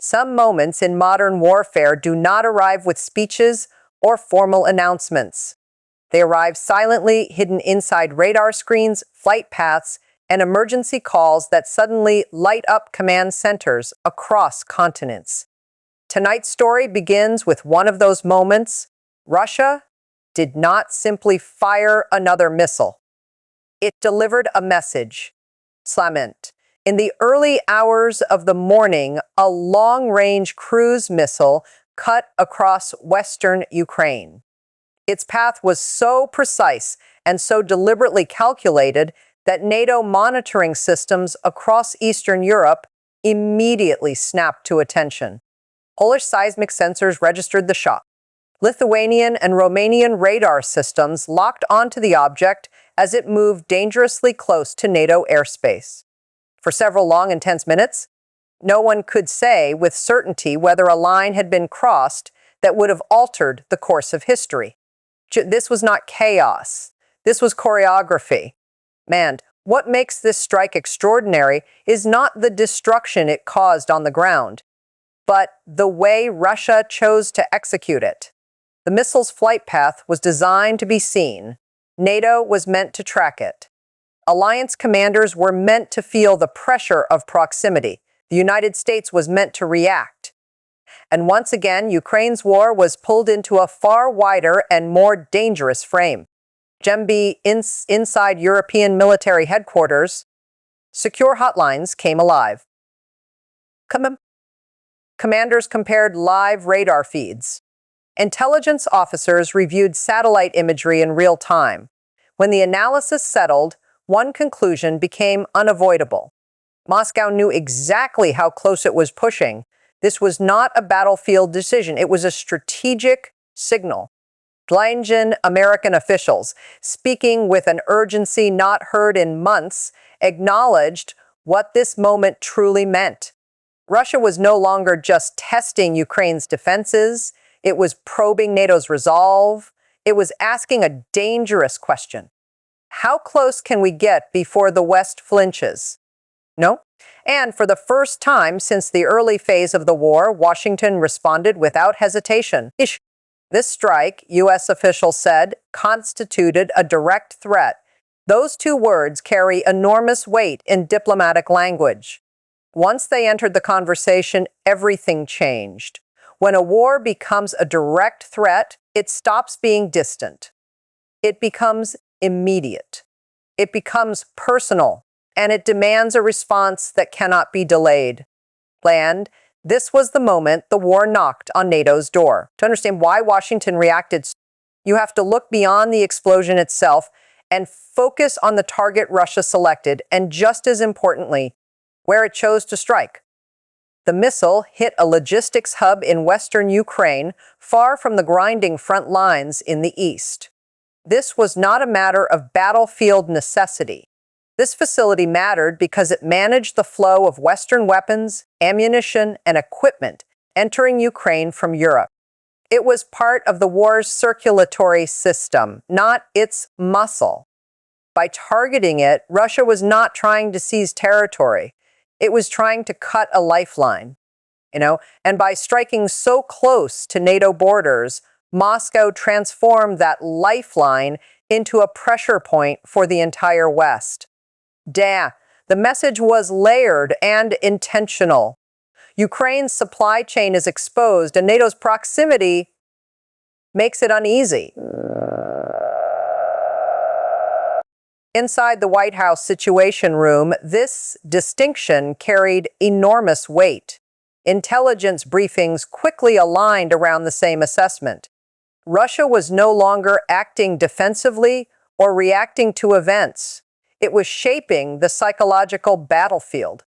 Some moments in modern warfare do not arrive with speeches or formal announcements. They arrive silently, hidden inside radar screens, flight paths, and emergency calls that suddenly light up command centers across continents. Tonight's story begins with one of those moments. Russia did not simply fire another missile. It delivered a message. Slament. In the early hours of the morning, a long-range cruise missile cut across western Ukraine. Its path was so precise and so deliberately calculated that NATO monitoring systems across Eastern Europe immediately snapped to attention. Polish seismic sensors registered the shot. Lithuanian and Romanian radar systems locked onto the object as it moved dangerously close to NATO airspace. For several long, intense minutes, no one could say with certainty whether a line had been crossed that would have altered the course of history. This was not chaos. This was choreography. Man, what makes this strike extraordinary is not the destruction it caused on the ground, but the way Russia chose to execute it. The missile's flight path was designed to be seen. NATO was meant to track it. Alliance commanders were meant to feel the pressure of proximity. The United States was meant to react. And once again, Ukraine's war was pulled into a far wider and more dangerous frame. Inside European military headquarters, secure hotlines came alive. Commanders compared live radar feeds. Intelligence officers reviewed satellite imagery in real time. When the analysis settled, one conclusion became unavoidable. Moscow knew exactly how close it was pushing. This was not a battlefield decision. It was a strategic signal. Blinded American officials, speaking with an urgency not heard in months, acknowledged what this moment truly meant. Russia was no longer just testing Ukraine's defenses. It was probing NATO's resolve. It was asking a dangerous question. How close can we get before the West flinches? No. And for the first time since the early phase of the war, Washington responded without hesitation. This strike, U.S. officials said, constituted a direct threat. Those two words carry enormous weight in diplomatic language. Once they entered the conversation, everything changed. When a war becomes a direct threat, it stops being distant. It becomes immediate. It becomes personal, and it demands a response that cannot be delayed. This was the moment the war knocked on NATO's door. To understand why Washington reacted, you have to look beyond the explosion itself and focus on the target Russia selected, and just as importantly, where it chose to strike. The missile hit a logistics hub in western Ukraine, far from the grinding front lines in the east. This was not a matter of battlefield necessity. This facility mattered because it managed the flow of Western weapons, ammunition, and equipment entering Ukraine from Europe. It was part of the war's circulatory system, not its muscle. By targeting it, Russia was not trying to seize territory. It was trying to cut a lifeline, and by striking so close to NATO borders, Moscow transformed that lifeline into a pressure point for the entire West. The message was layered and intentional. Ukraine's supply chain is exposed, and NATO's proximity makes it uneasy. Inside the White House Situation Room, this distinction carried enormous weight. Intelligence briefings quickly aligned around the same assessment. Russia was no longer acting defensively or reacting to events. It was shaping the psychological battlefield.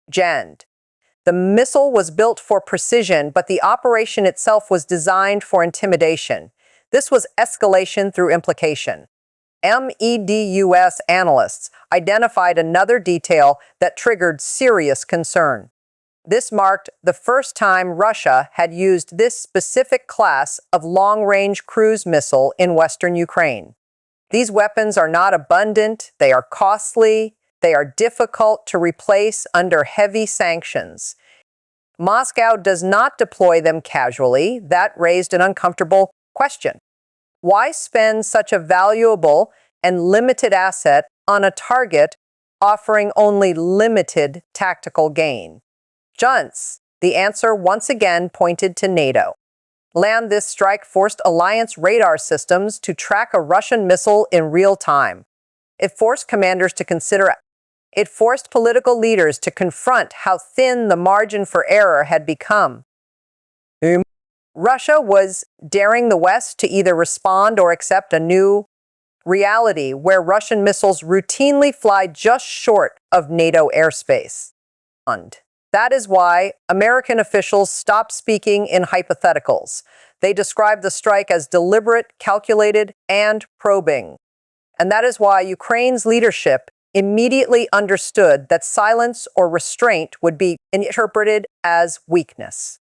The missile was built for precision, but the operation itself was designed for intimidation. This was escalation through implication. MEDUS analysts identified another detail that triggered serious concern. This marked the first time Russia had used this specific class of long-range cruise missile in western Ukraine. These weapons are not abundant, they are costly, they are difficult to replace under heavy sanctions. Moscow does not deploy them casually. That raised an uncomfortable question. Why spend such a valuable and limited asset on a target offering only limited tactical gain? Junts, the answer once again pointed to NATO. Land this strike forced alliance radar systems to track a Russian missile in real time. It forced commanders to consider. It forced political leaders to confront how thin the margin for error had become. Russia was daring the West to either respond or accept a new reality where Russian missiles routinely fly just short of NATO airspace. That is why American officials stopped speaking in hypotheticals. They described the strike as deliberate, calculated, and probing. And that is why Ukraine's leadership immediately understood that silence or restraint would be interpreted as weakness.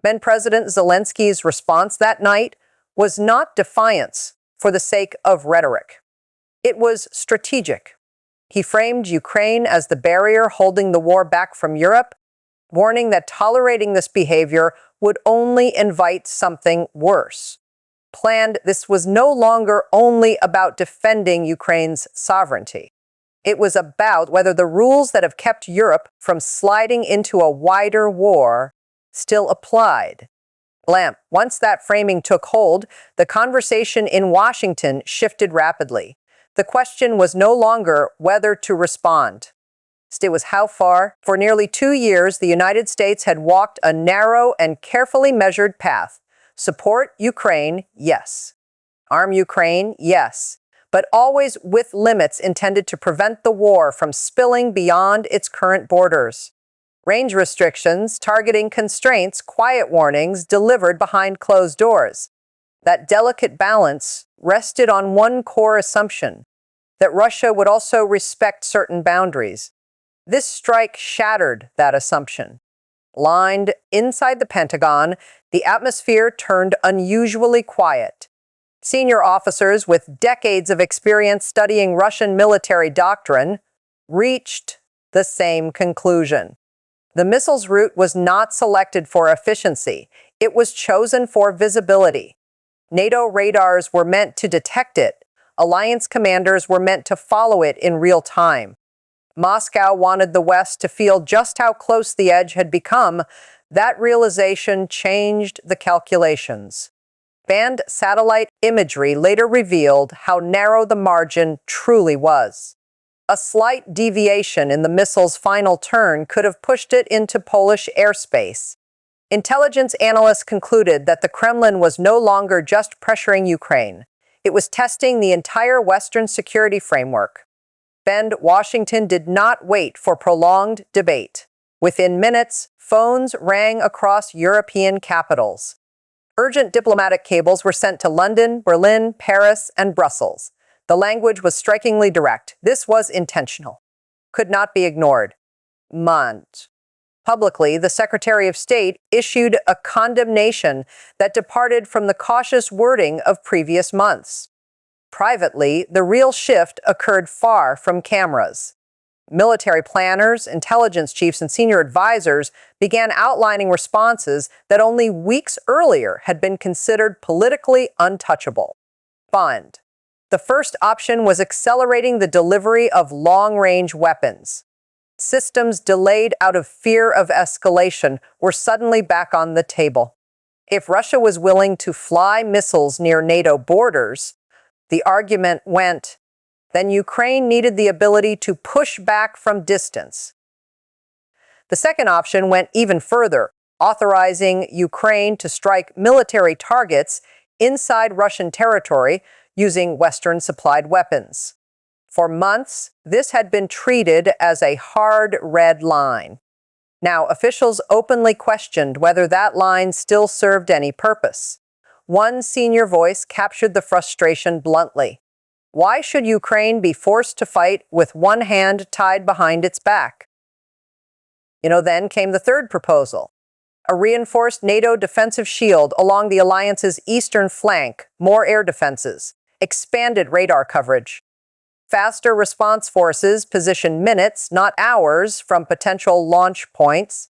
Then President Zelensky's response that night was not defiance for the sake of rhetoric. It was strategic. He framed Ukraine as the barrier holding the war back from Europe, warning that tolerating this behavior would only invite something worse. This was no longer only about defending Ukraine's sovereignty. It was about whether the rules that have kept Europe from sliding into a wider war still applied. Once that framing took hold, the conversation in Washington shifted rapidly. The question was no longer whether to respond. It was how far. For nearly 2 years, the United States had walked a narrow and carefully measured path. Support Ukraine, yes. Arm Ukraine, yes. But always with limits intended to prevent the war from spilling beyond its current borders. Range restrictions, targeting constraints, quiet warnings delivered behind closed doors. That delicate balance rested on one core assumption, that Russia would also respect certain boundaries. This strike shattered that assumption. Lined inside the Pentagon, the atmosphere turned unusually quiet. Senior officers with decades of experience studying Russian military doctrine reached the same conclusion. The missile's route was not selected for efficiency. It was chosen for visibility. NATO radars were meant to detect it. Alliance commanders were meant to follow it in real time. Moscow wanted the West to feel just how close the edge had become. That realization changed the calculations. Band satellite imagery later revealed how narrow the margin truly was. A slight deviation in the missile's final turn could have pushed it into Polish airspace. Intelligence analysts concluded that the Kremlin was no longer just pressuring Ukraine. It was testing the entire Western security framework. Washington did not wait for prolonged debate. Within minutes, phones rang across European capitals. Urgent diplomatic cables were sent to London, Berlin, Paris, and Brussels. The language was strikingly direct. This was intentional. Could not be ignored. Publicly, the Secretary of State issued a condemnation that departed from the cautious wording of previous months. Privately, the real shift occurred far from cameras. Military planners, intelligence chiefs, and senior advisors began outlining responses that only weeks earlier had been considered politically untouchable. The first option was accelerating the delivery of long-range weapons. Systems delayed out of fear of escalation were suddenly back on the table. If Russia was willing to fly missiles near NATO borders, the argument went, then Ukraine needed the ability to push back from distance. The second option went even further, authorizing Ukraine to strike military targets inside Russian territory using Western-supplied weapons. For months, this had been treated as a hard red line. Now, officials openly questioned whether that line still served any purpose. One senior voice captured the frustration bluntly. Why should Ukraine be forced to fight with one hand tied behind its back? Then came the third proposal. A reinforced NATO defensive shield along the alliance's eastern flank, more air defenses, expanded radar coverage. Faster response forces positioned minutes, not hours, from potential launch points.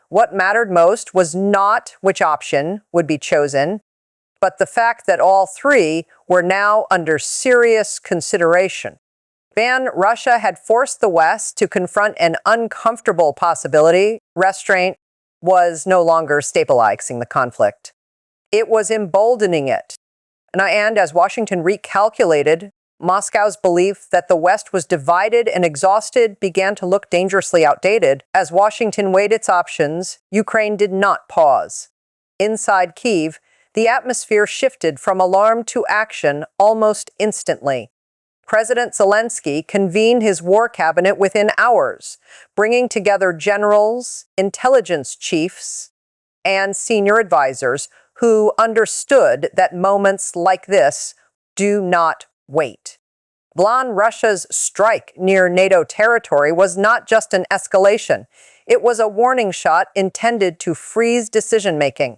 What mattered most was not which option would be chosen, but the fact that all three were now under serious consideration. Russia had forced the West to confront an uncomfortable possibility. Restraint was no longer stabilizing the conflict. It was emboldening it. And as Washington recalculated, Moscow's belief that the West was divided and exhausted began to look dangerously outdated. As Washington weighed its options, Ukraine did not pause. Inside Kyiv, the atmosphere shifted from alarm to action almost instantly. President Zelensky convened his war cabinet within hours, bringing together generals, intelligence chiefs, and senior advisors who understood that moments like this do not wait. Russia's strike near NATO territory was not just an escalation. It was a warning shot intended to freeze decision-making.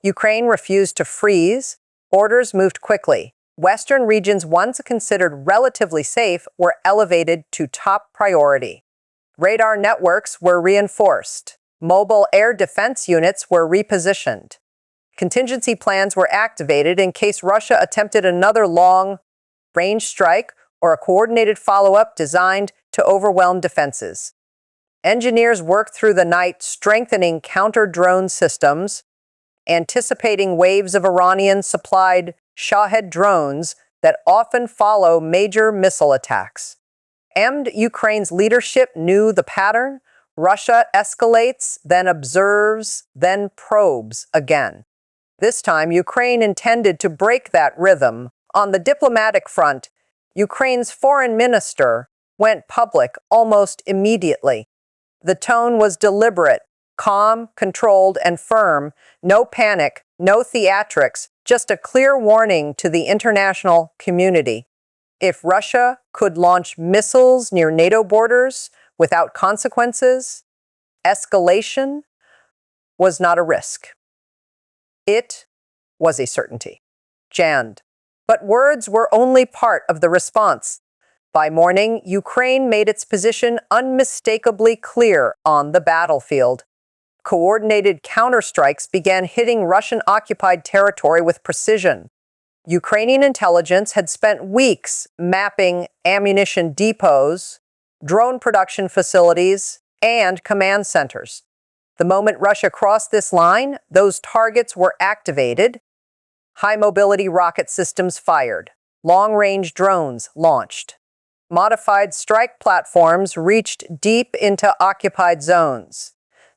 Ukraine refused to freeze. Orders moved quickly. Western regions once considered relatively safe were elevated to top priority. Radar networks were reinforced. Mobile air defense units were repositioned. Contingency plans were activated in case Russia attempted another long-range strike or a coordinated follow-up designed to overwhelm defenses. Engineers worked through the night strengthening counter-drone systems, anticipating waves of Iranian-supplied Shahed drones that often follow major missile attacks. And Ukraine's leadership knew the pattern. Russia escalates, then observes, then probes again. This time, Ukraine intended to break that rhythm. On the diplomatic front, Ukraine's foreign minister went public almost immediately. The tone was deliberate, calm, controlled, and firm. No panic, no theatrics, just a clear warning to the international community. If Russia could launch missiles near NATO borders without consequences, escalation was not a risk. It was a certainty. But words were only part of the response. By morning, Ukraine made its position unmistakably clear on the battlefield. Coordinated counterstrikes began hitting Russian-occupied territory with precision. Ukrainian intelligence had spent weeks mapping ammunition depots, drone production facilities, and command centers. The moment Russia crossed this line, those targets were activated. High-mobility rocket systems fired. Long-range drones launched. Modified strike platforms reached deep into occupied zones.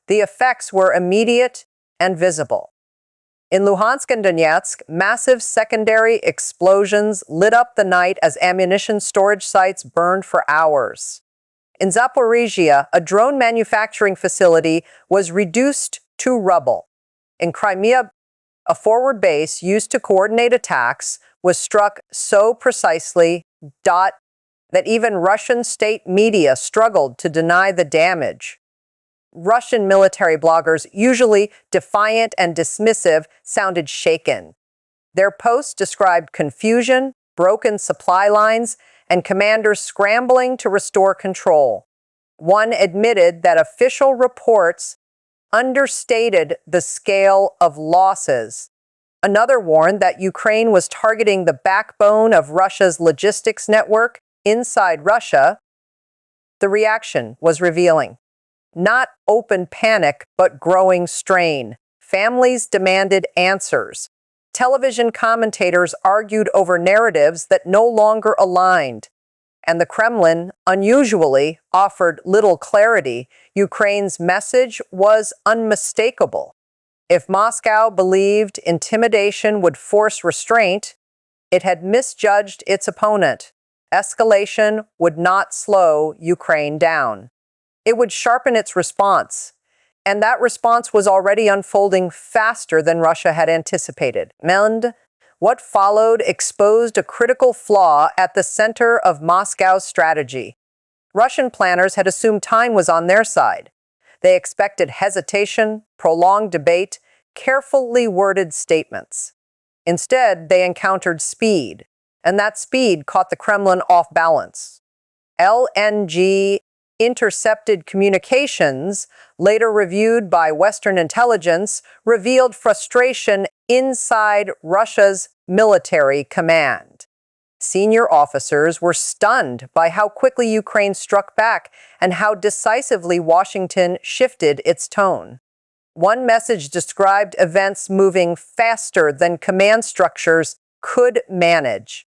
The effects were immediate and visible. In Luhansk and Donetsk, massive secondary explosions lit up the night as ammunition storage sites burned for hours. In Zaporizhia, a drone manufacturing facility was reduced to rubble. In Crimea, a forward base used to coordinate attacks was struck so precisely that even Russian state media struggled to deny the damage. Russian military bloggers, usually defiant and dismissive, sounded shaken. Their posts described confusion, broken supply lines, and commanders scrambling to restore control. One admitted that official reports understated the scale of losses. Another warned that Ukraine was targeting the backbone of Russia's logistics network inside Russia. The reaction was revealing. Not open panic, but growing strain. Families demanded answers. Television commentators argued over narratives that no longer aligned. And the Kremlin, unusually, offered little clarity. Ukraine's message was unmistakable. If Moscow believed intimidation would force restraint, it had misjudged its opponent. Escalation would not slow Ukraine down. It would sharpen its response, and that response was already unfolding faster than Russia had anticipated. What followed exposed a critical flaw at the center of Moscow's strategy. Russian planners had assumed time was on their side. They expected hesitation, prolonged debate, carefully worded statements. Instead, they encountered speed, and that speed caught the Kremlin off balance. LNG intercepted communications, later reviewed by Western intelligence, revealed frustration inside Russia's military command. Senior officers were stunned by how quickly Ukraine struck back and how decisively Washington shifted its tone. One message described events moving faster than command structures could manage.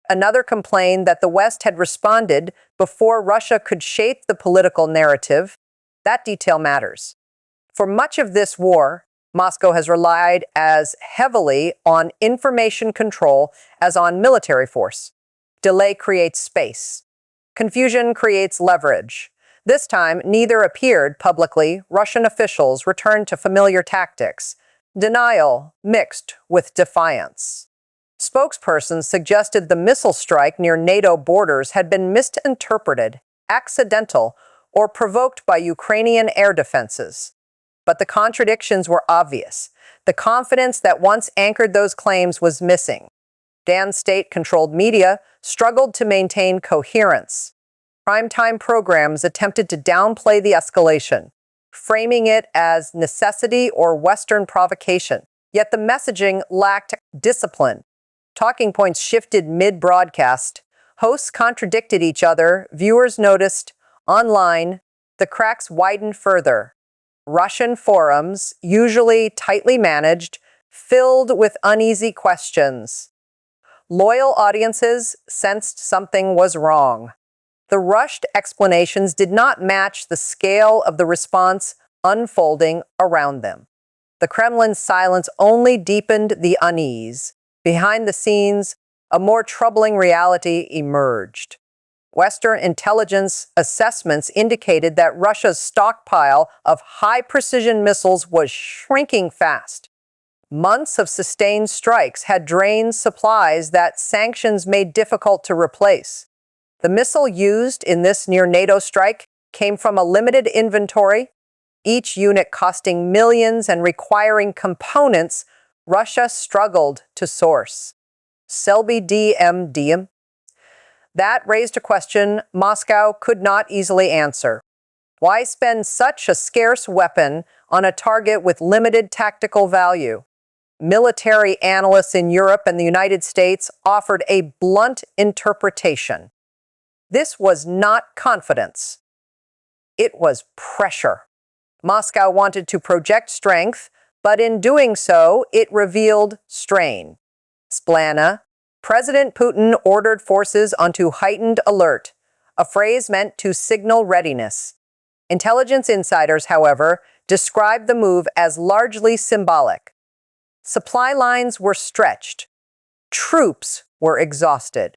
Another complained that the West had responded before Russia could shape the political narrative. That detail matters. For much of this war, Moscow has relied as heavily on information control as on military force. Delay creates space. Confusion creates leverage. This time, neither appeared publicly. Russian officials returned to familiar tactics, denial mixed with defiance. Spokespersons suggested the missile strike near NATO borders had been misinterpreted, accidental, or provoked by Ukrainian air defenses. But the contradictions were obvious. The confidence that once anchored those claims was missing. Dan state-controlled media struggled to maintain coherence. Primetime programs attempted to downplay the escalation, framing it as necessity or Western provocation. Yet the messaging lacked discipline. Talking points shifted mid-broadcast. Hosts contradicted each other. Viewers noticed. Online, the cracks widened further. Russian forums, usually tightly managed, filled with uneasy questions. Loyal audiences sensed something was wrong. The rushed explanations did not match the scale of the response unfolding around them. The Kremlin's silence only deepened the unease. Behind the scenes, a more troubling reality emerged. Western intelligence assessments indicated that Russia's stockpile of high-precision missiles was shrinking fast. Months of sustained strikes had drained supplies that sanctions made difficult to replace. The missile used in this near-NATO strike came from a limited inventory, each unit costing millions and requiring components Russia struggled to source. Selby DMDM? That raised a question Moscow could not easily answer. Why spend such a scarce weapon on a target with limited tactical value? Military analysts in Europe and the United States offered a blunt interpretation. This was not confidence. It was pressure. Moscow wanted to project strength, but in doing so, it revealed strain. Splana, President Putin ordered forces onto heightened alert, a phrase meant to signal readiness. Intelligence insiders, however, described the move as largely symbolic. Supply lines were stretched. Troops were exhausted.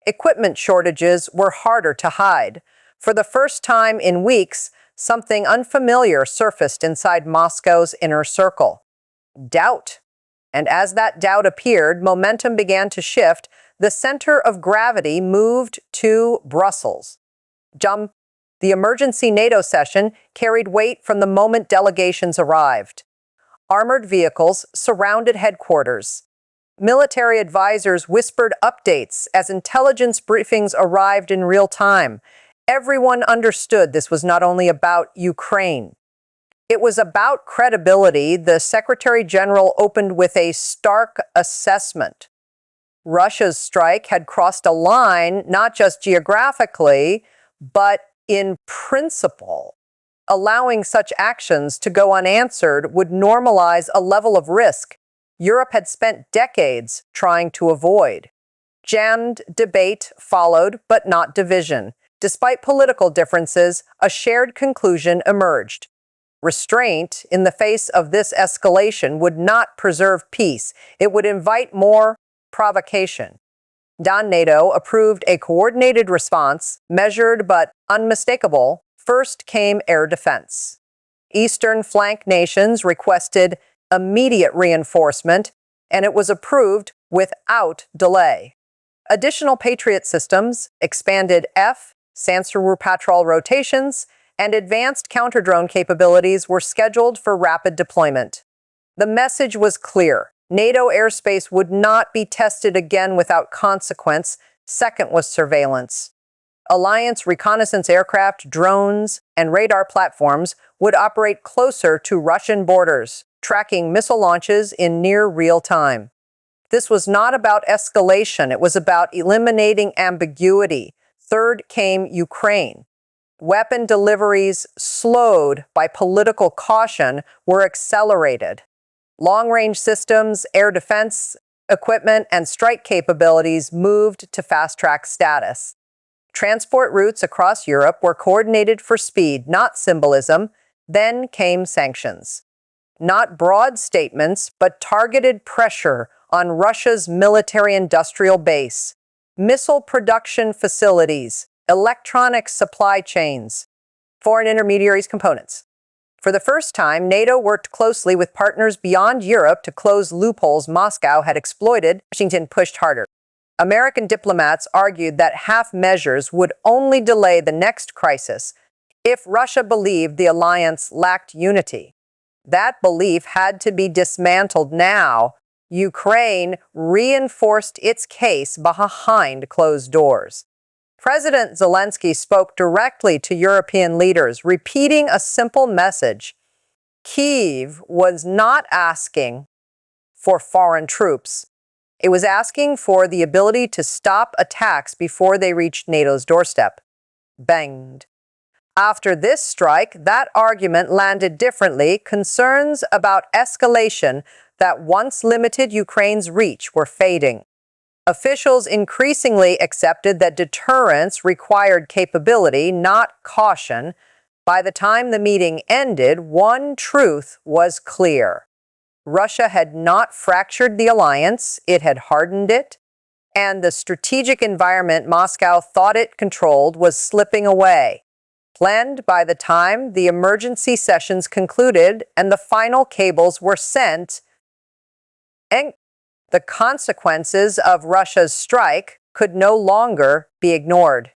Equipment shortages were harder to hide. For the first time in weeks, something unfamiliar surfaced inside Moscow's inner circle. Doubt. And as that doubt appeared, momentum began to shift. The center of gravity moved to Brussels. The emergency NATO session carried weight from the moment delegations arrived. Armored vehicles surrounded headquarters. Military advisors whispered updates as intelligence briefings arrived in real time. Everyone understood this was not only about Ukraine. It was about credibility. The Secretary General opened with a stark assessment. Russia's strike had crossed a line, not just geographically, but in principle. Allowing such actions to go unanswered would normalize a level of risk Europe had spent decades trying to avoid. Jammed debate followed, but not division. Despite political differences, a shared conclusion emerged. Restraint in the face of this escalation would not preserve peace. It would invite more provocation. NATO approved a coordinated response, measured but unmistakable. First came air defense. Eastern flank nations requested immediate reinforcement, and it was approved without delay. Additional Patriot systems, expanded Sansaru patrol rotations, and advanced counter-drone capabilities were scheduled for rapid deployment. The message was clear. NATO airspace would not be tested again without consequence. Second was surveillance. Alliance reconnaissance aircraft, drones, and radar platforms would operate closer to Russian borders, tracking missile launches in near real time. This was not about escalation, it was about eliminating ambiguity. Third came Ukraine. Weapon deliveries, slowed by political caution, were accelerated. Long-range systems, air defense equipment, and strike capabilities moved to fast-track status. Transport routes across Europe were coordinated for speed, not symbolism. Then came sanctions. Not broad statements, but targeted pressure on Russia's military-industrial base, missile production facilities, electronic supply chains, foreign intermediaries components. For the first time, NATO worked closely with partners beyond Europe to close loopholes Moscow had exploited. Washington pushed harder. American diplomats argued that half measures would only delay the next crisis if Russia believed the alliance lacked unity. That belief had to be dismantled now. Ukraine reinforced its case behind closed doors. President Zelensky spoke directly to European leaders, repeating a simple message. Kyiv was not asking for foreign troops. It was asking for the ability to stop attacks before they reached NATO's doorstep. Banged. After this strike, that argument landed differently. Concerns about escalation that once limited Ukraine's reach were fading. Officials increasingly accepted that deterrence required capability, not caution. By the time the meeting ended, one truth was clear. Russia had not fractured the alliance, it had hardened it, and the strategic environment Moscow thought it controlled was slipping away. Planned by the time the emergency sessions concluded and the final cables were sent, and the consequences of Russia's strike could no longer be ignored.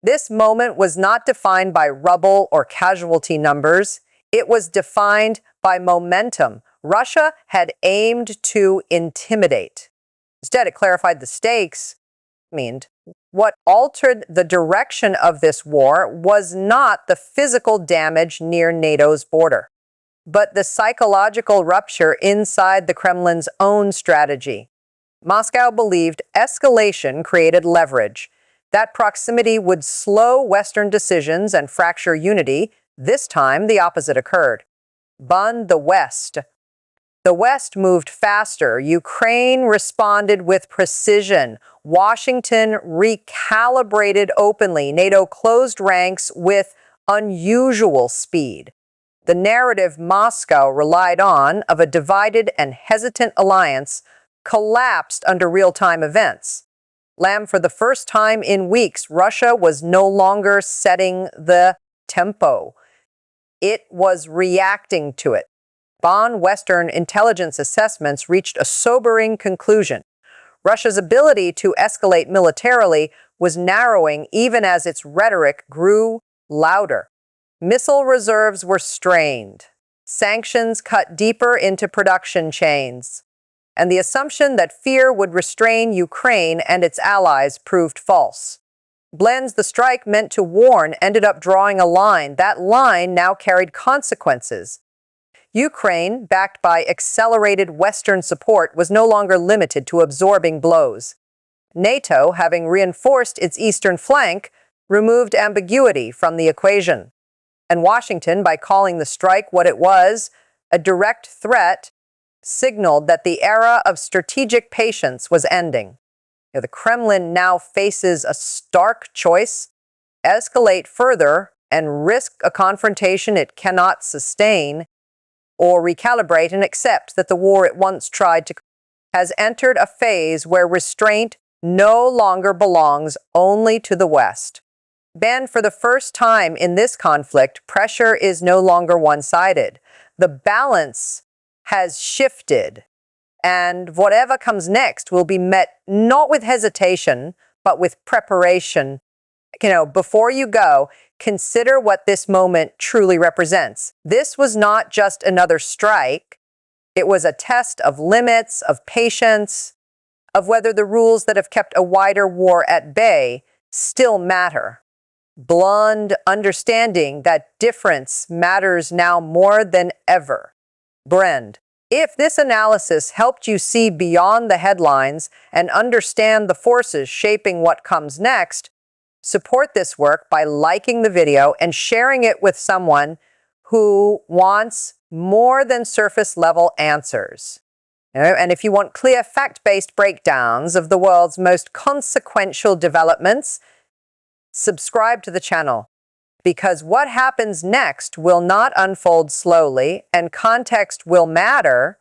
This moment was not defined by rubble or casualty numbers. It was defined by momentum. Russia had aimed to intimidate. Instead, it clarified the stakes. What altered the direction of this war was not the physical damage near NATO's border, but the psychological rupture inside the Kremlin's own strategy. Moscow believed escalation created leverage. That proximity would slow Western decisions and fracture unity. This time, the opposite occurred. Bond the West. The West moved faster. Ukraine responded with precision. Washington recalibrated openly. NATO closed ranks with unusual speed. The narrative Moscow relied on of a divided and hesitant alliance collapsed under real-time events. For the first time in weeks, Russia was no longer setting the tempo. It was reacting to it. Western intelligence assessments reached a sobering conclusion. Russia's ability to escalate militarily was narrowing even as its rhetoric grew louder. Missile reserves were strained. Sanctions cut deeper into production chains. And the assumption that fear would restrain Ukraine and its allies proved false. The strike meant to warn ended up drawing a line. That line now carried consequences. Ukraine, backed by accelerated Western support, was no longer limited to absorbing blows. NATO, having reinforced its eastern flank, removed ambiguity from the equation. And Washington, by calling the strike what it was, a direct threat, signaled that the era of strategic patience was ending. The Kremlin now faces a stark choice: escalate further and risk a confrontation it cannot sustain, or recalibrate and accept that the war it once tried to has entered a phase where restraint no longer belongs only to the West. For the first time in this conflict, pressure is no longer one-sided. The balance has shifted, and whatever comes next will be met not with hesitation, but with preparation. Before you go, consider what this moment truly represents. This was not just another strike. It was a test of limits, of patience, of whether the rules that have kept a wider war at bay still matter. blonde understanding that difference matters now more than ever. Brand. If this analysis helped you see beyond the headlines and understand the forces shaping what comes next, support this work by liking the video and sharing it with someone who wants more than surface-level answers. And if you want clear fact-based breakdowns of the world's most consequential developments, subscribe to the channel, because what happens next will not unfold slowly and context will matter